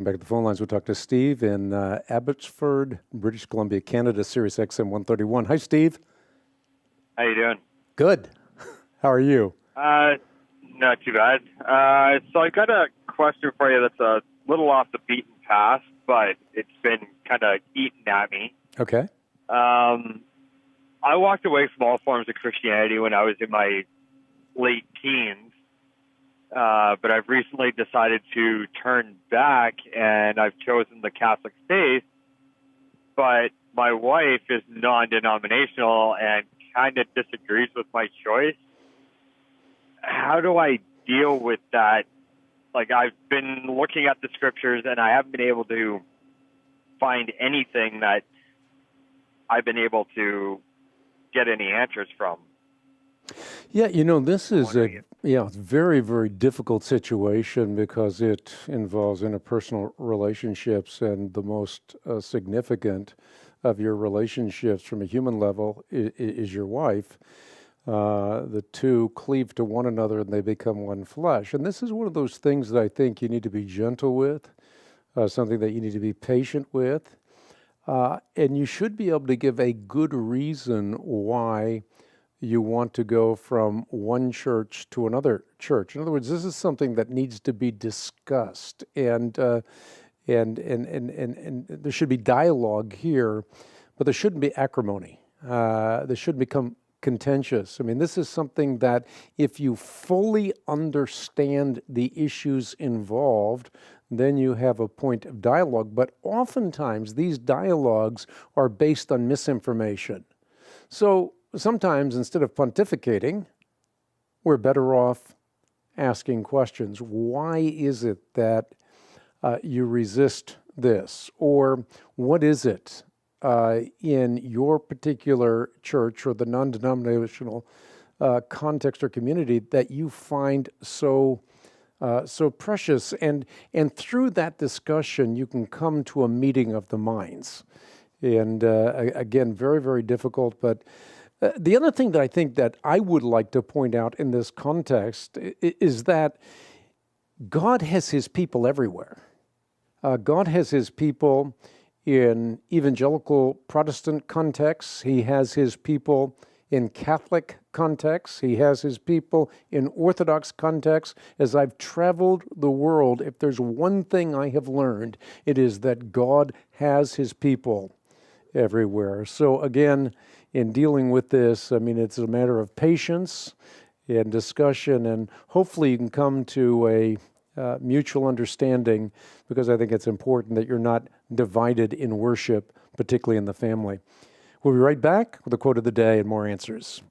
back to the phone lines. We'll talk to Steve in Abbotsford, British Columbia, Canada, Sirius XM 131. Hi, Steve. How you doing? Good. How are you? Not too bad. So I got a question for you that's a little off the beaten path, but it's been kind of eating at me. Okay. I walked away from all forms of Christianity when I was in my late teens, but I've recently decided to turn back, and I've chosen the Catholic faith. But my wife is non-denominational and kind of disagrees with my choice. How do I deal with that? Like, I've been looking at the scriptures, and I haven't been able to find anything that I've been able to get any answers from. Yeah, this is a very, very difficult situation because it involves interpersonal relationships, and the most significant of your relationships from a human level is your wife. The two cleave to one another and they become one flesh. And this is one of those things that I think you need to be gentle with, something that you need to be patient with. And you should be able to give a good reason why you want to go from one church to another church. In other words, this is something that needs to be discussed, and there should be dialogue here, but there shouldn't be acrimony. There shouldn't become contentious. I mean, this is something that if you fully understand the issues involved, then you have a point of dialogue. But oftentimes these dialogues are based on misinformation. So sometimes instead of pontificating, we're better off asking questions. Why is it that you resist this? Or what is it in your particular church or the non-denominational context or community that you find so precious? And through that discussion, you can come to a meeting of the minds. And again, very, very difficult. But the other thing that I think that I would like to point out in this context is that God has his people everywhere. God has his people in evangelical Protestant contexts. He has his people in Catholic contexts. He has his people in Orthodox contexts. As I've traveled the world, if there's one thing I have learned, it is that God has his people everywhere. So again, in dealing with this, I mean, it's a matter of patience and discussion, and hopefully you can come to a mutual understanding, because I think it's important that you're not divided in worship, particularly in the family. We'll be right back with a quote of the day and more answers.